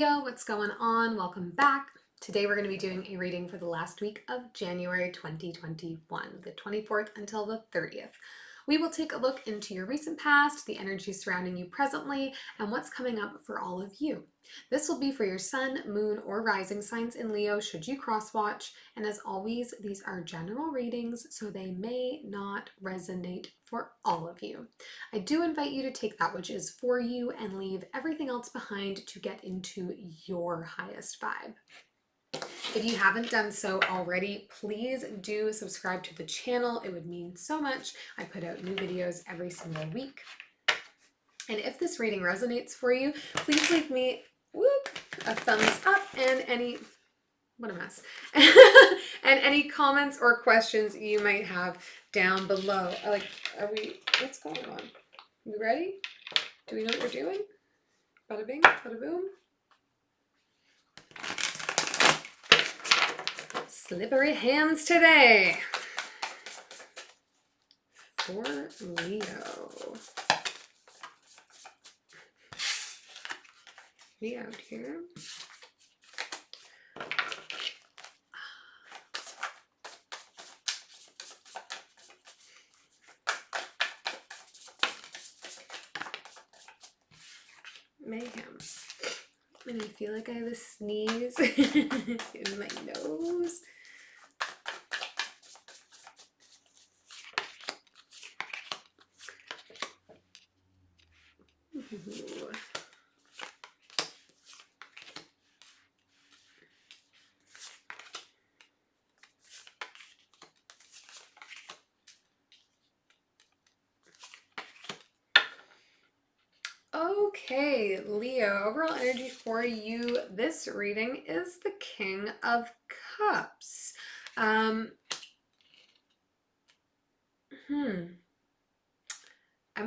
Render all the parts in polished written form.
Yo, what's going on? Welcome back. Today we're going to be doing a reading for the last week of January 2021, the 24th until the 30th. We will take a look into your recent past, the energy surrounding you presently, and what's coming up for all of you. This will be for your sun, moon, or rising signs in Leo should you cross watch. And as always, these are general readings, so they may not resonate for all of you. I do invite you to take that which is for you and leave everything else behind to get into your highest vibe. If you haven't done so already, please do subscribe to the channel. It would mean so much. I put out new videos every single week. And if this reading resonates for you, please leave me a thumbs up and what a mess. And any comments or questions you might have down below. What's going on? We ready? Do we know what we're doing? Bada bing, bada boom. Slippery hands today for Leo. Me out here. Mayhem. And I feel like I have a sneeze in my nose. Ooh. Okay, Leo, overall energy for you this reading is the King of Cups. I'm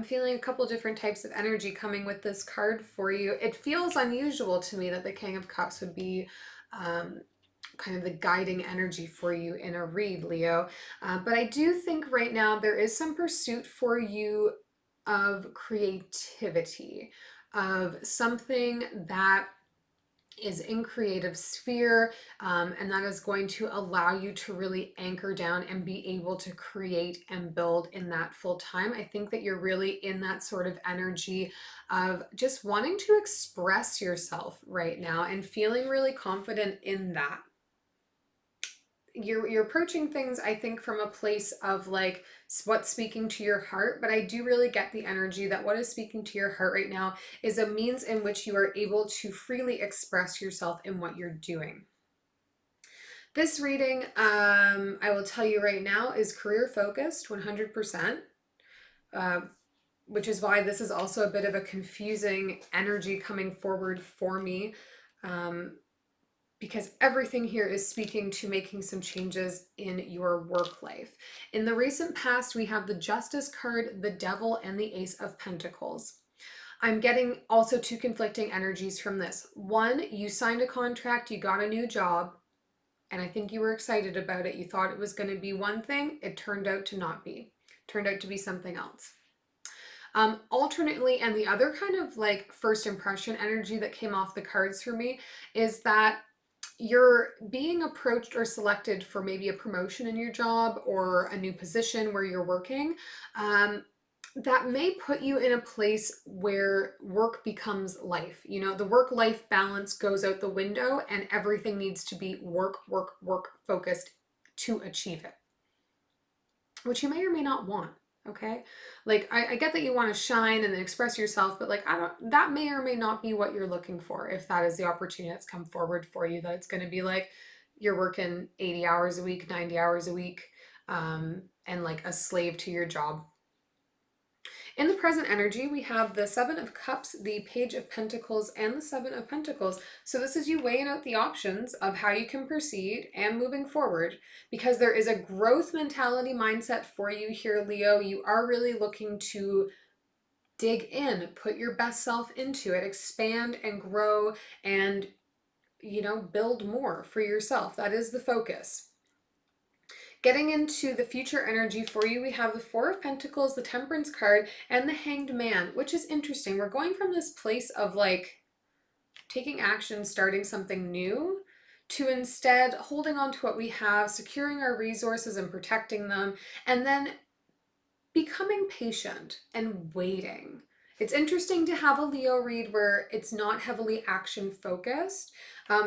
feeling a couple different types of energy coming with this card for you. It feels unusual to me that the King of Cups would be kind of the guiding energy for you in a read, Leo. But I do think right now there is some pursuit for you of creativity, of something that is in creative sphere, and that is going to allow you to really anchor down and be able to create and build in that full time. I think that you're really in that sort of energy of just wanting to express yourself right now and feeling really confident in that. You're approaching things, I think, from a place of like what's speaking to your heart, but I do really get the energy that what is speaking to your heart right now is a means in which you are able to freely express yourself in what you're doing. This reading, I will tell you right now, is career focused 100%, which is why this is also a bit of a confusing energy coming forward for me. Because everything here is speaking to making some changes in your work life. In the recent past, we have the Justice card, the Devil, and the Ace of Pentacles. I'm getting also two conflicting energies from this. One, you signed a contract, you got a new job, and I think you were excited about it. You thought it was going to be one thing. It turned out to not be. It turned out to be something else. Alternately, and the other kind of like first impression energy that came off the cards for me is that you're being approached or selected for maybe a promotion in your job or a new position where you're working, that may put you in a place where work becomes life. You know, the work-life balance goes out the window and everything needs to be work focused to achieve it, which you may or may not want. Okay, like I get that you want to shine and then express yourself, but like that may or may not be what you're looking for. If that is the opportunity that's come forward for you, that it's going to be like you're working 80 hours a week, 90 hours a week, and like a slave to your job. In the present energy, we have the Seven of Cups, the Page of Pentacles, and the Seven of Pentacles. So this is you weighing out the options of how you can proceed and moving forward, because there is a growth mentality mindset for you here, Leo. You are really looking to dig in, put your best self into it, expand and grow and, you know, build more for yourself. That is the focus. Getting into the future energy for you, we have the Four of Pentacles, the Temperance card, and the Hanged Man, which is interesting. We're going from this place of like taking action, starting something new, to instead holding on to what we have, securing our resources and protecting them, and then becoming patient and waiting. It's interesting to have a Leo read where it's not heavily action focused.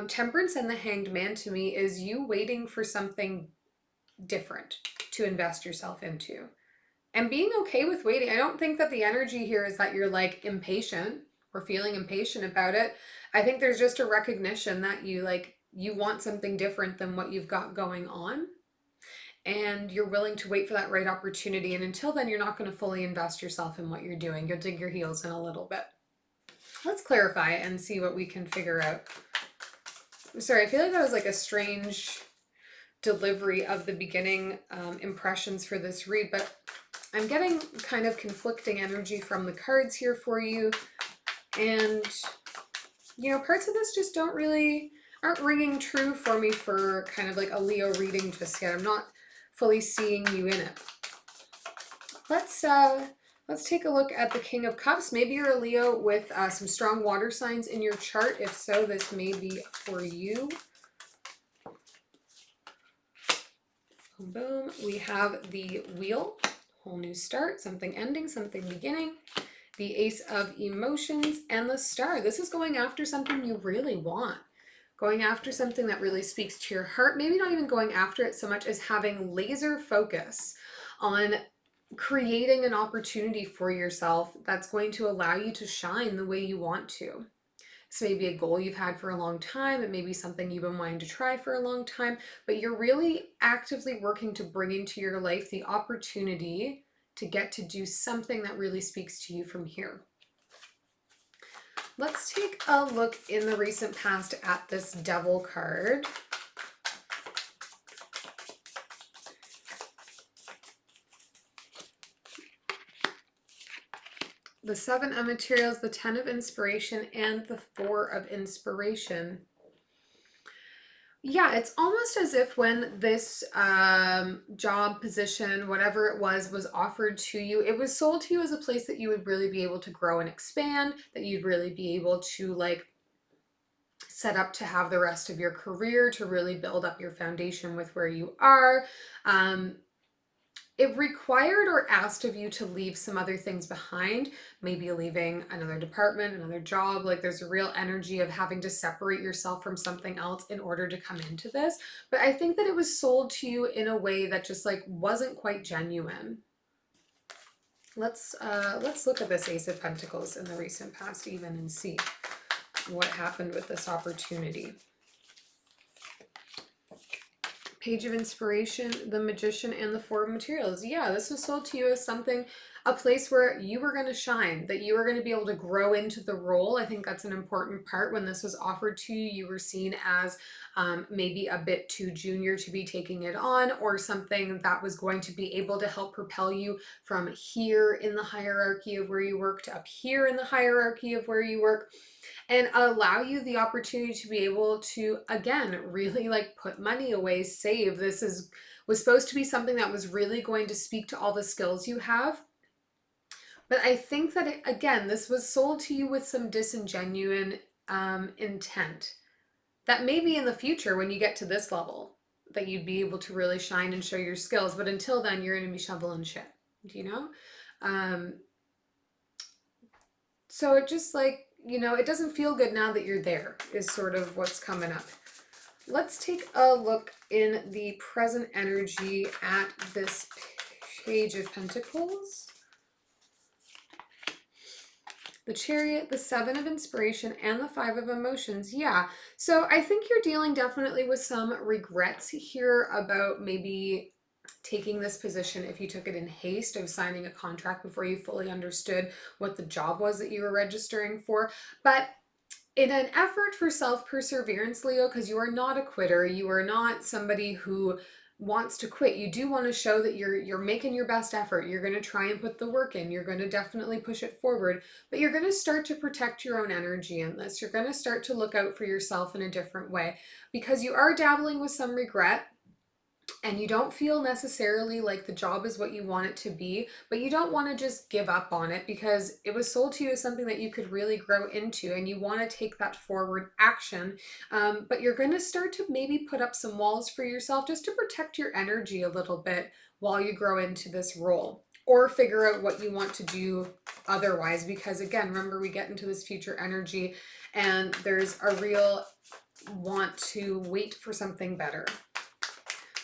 Temperance and the Hanged Man to me is you waiting for something different to invest yourself into and being okay with waiting. I don't think that the energy here is that you're like impatient or feeling impatient about it. I think there's just a recognition that you want something different than what you've got going on, and you're willing to wait for that right opportunity. And until then, you're not going to fully invest yourself in what you're doing. You'll dig your heels in a little bit. Let's clarify and see what we can figure out. Sorry, I feel like that was like a strange delivery of the beginning impressions for this read, but I'm getting kind of conflicting energy from the cards here for you. And, you know, parts of this just aren't ringing true for me for kind of like a Leo reading just yet. I'm not fully seeing you in it. Let's take a look at the King of Cups. Maybe you're a Leo with some strong water signs in your chart. If so, this may be for you. Boom, boom. We have the Wheel, whole new start, something ending, something beginning. The Ace of Emotions and the Star. This is going after something you really want. Going after something that really speaks to your heart. Maybe not even going after it so much as having laser focus on creating an opportunity for yourself that's going to allow you to shine the way you want to. So maybe a goal you've had for a long time. It may be something you've been wanting to try for a long time, but you're really actively working to bring into your life the opportunity to get to do something that really speaks to you from here. Let's take a look in the recent past at this Devil card. The Seven of Materials, the Ten of Inspiration, and the Four of Inspiration. Yeah, it's almost as if when this job position, whatever it was offered to you, it was sold to you as a place that you would really be able to grow and expand, that you'd really be able to like set up to have the rest of your career, to really build up your foundation with where you are. It required or asked of you to leave some other things behind, maybe leaving another department, another job. Like there's a real energy of having to separate yourself from something else in order to come into this. But I think that it was sold to you in a way that just like wasn't quite genuine. Let's look at this Ace of Pentacles in the recent past even and see what happened with this opportunity. Page of Inspiration, the Magician, and the Four of Materials. Yeah, this was sold to you as something, a place where you were going to shine, that you were going to be able to grow into the role. I think that's an important part. When this was offered to you, you were seen as maybe a bit too junior to be taking it on, or something that was going to be able to help propel you from here in the hierarchy of where you work to up here in the hierarchy of where you work, and allow you the opportunity to be able to, again, really like put money away, save. Was supposed to be something that was really going to speak to all the skills you have. But I think that, again, this was sold to you with some disingenuine intent. That maybe in the future, when you get to this level, that you'd be able to really shine and show your skills. But until then, you're going to be shoveling shit, you know? So it just like, you know, it doesn't feel good now that you're there, is sort of what's coming up. Let's take a look in the present energy at this Page of Pentacles. The Chariot, the Seven of Inspiration, and the Five of Emotions. Yeah, so I think you're dealing definitely with some regrets here about maybe taking this position if you took it in haste, of signing a contract before you fully understood what the job was that you were registering for. But in an effort for self-perseverance, Leo, because you are not a quitter, you are not somebody who wants to quit. You do want to show that you're making your best effort. You're going to try and put the work in. You're going to definitely push it forward, but you're going to start to protect your own energy in this. You're going to start to look out for yourself in a different way, because you are dabbling with some regret. and you don't feel necessarily like the job is what you want it to be, but you don't want to just give up on it because it was sold to you as something that you could really grow into and you want to take that forward action. But you're going to start to maybe put up some walls for yourself just to protect your energy a little bit while you grow into this role, or figure out what you want to do otherwise. Because again, remember, we get into this future energy and there's a real want to wait for something better.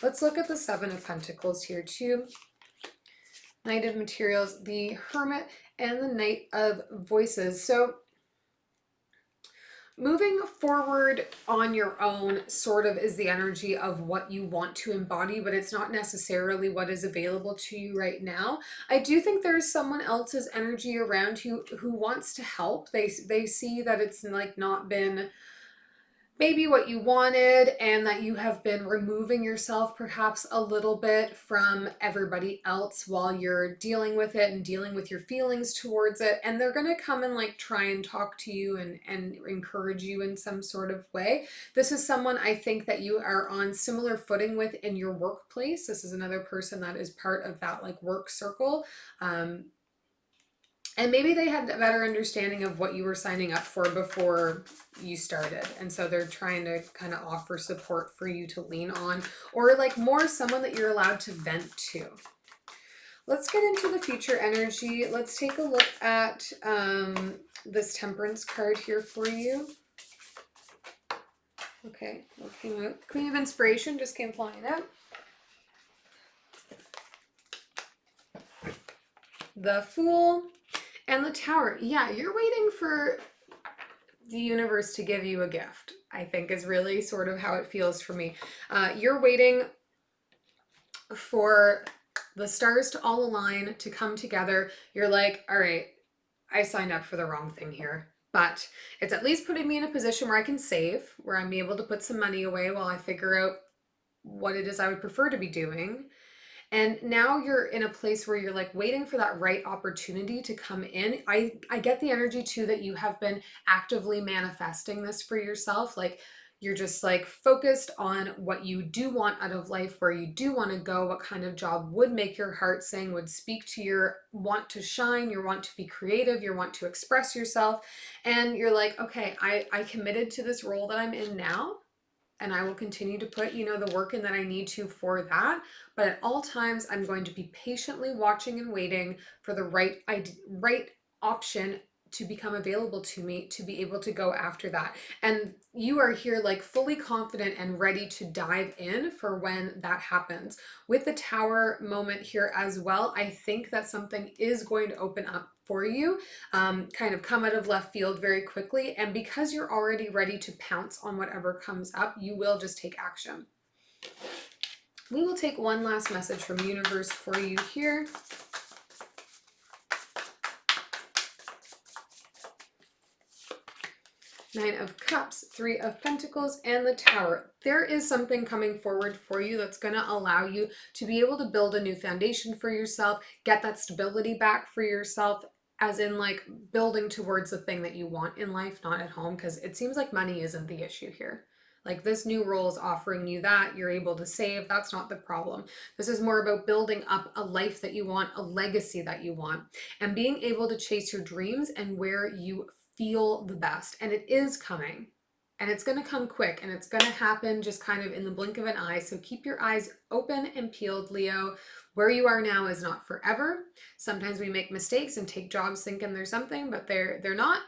Let's look at the Seven of Pentacles here too. Knight of Materials, the Hermit, and the Knight of Voices. So moving forward on your own sort of is the energy of what you want to embody, but it's not necessarily what is available to you right now. I do think there's someone else's energy around you who wants to help. They see that it's like not been maybe what you wanted, and that you have been removing yourself perhaps a little bit from everybody else while you're dealing with it and dealing with your feelings towards it. And they're going to come and like try and talk to you and encourage you in some sort of way. This is someone I think that you are on similar footing with in your workplace. This is another person that is part of that like work circle. And maybe they had a better understanding of what you were signing up for before you started. And so they're trying to kind of offer support for you to lean on, or like more someone that you're allowed to vent to. Let's get into the future energy. Let's take a look at this Temperance card here for you. Okay, what came out? Queen of Inspiration just came flying out. The Fool. And the Tower. Yeah, you're waiting for the universe to give you a gift, I think is really sort of how it feels for me. You're waiting for the stars to all align, to come together. You're like, all right, I signed up for the wrong thing here, but it's at least putting me in a position where I can save, where I'm able to put some money away while I figure out what it is I would prefer to be doing. And now you're in a place where you're like waiting for that right opportunity to come in. I get the energy too that you have been actively manifesting this for yourself. Like you're just like focused on what you do want out of life, where you do want to go, what kind of job would make your heart sing, would speak to your want to shine, your want to be creative, your want to express yourself. And you're like, okay, I committed to this role that I'm in now. And I will continue to put, the work in that I need to for that. But at all times, I'm going to be patiently watching and waiting for the right option to become available to me to be able to go after that. And you are here like fully confident and ready to dive in for when that happens. With the Tower moment here as well, I think that something is going to open up for you, kind of come out of left field very quickly. And because you're already ready to pounce on whatever comes up, you will just take action. We will take one last message from universe for you here. Nine of Cups, Three of Pentacles, and the Tower. There is something coming forward for you that's going to allow you to be able to build a new foundation for yourself, get that stability back for yourself, as in like building towards the thing that you want in life, not at home, because it seems like money isn't the issue here. Like this new role is offering you that, you're able to save, that's not the problem. This is more about building up a life that you want, a legacy that you want, and being able to chase your dreams and where you feel the best. And it is coming, and it's going to come quick, and it's going to happen just kind of in the blink of an eye. So keep your eyes open and peeled, Leo. Where you are now is not forever. Sometimes we make mistakes and take jobs thinking there's something, but they're not.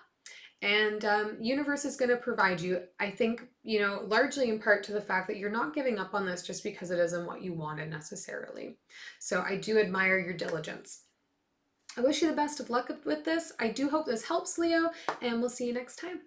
And universe is going to provide you, I think, largely in part to the fact that you're not giving up on this just because it isn't what you wanted necessarily. So I do admire your diligence. I wish you the best of luck with this. I do hope this helps, Leo, and we'll see you next time.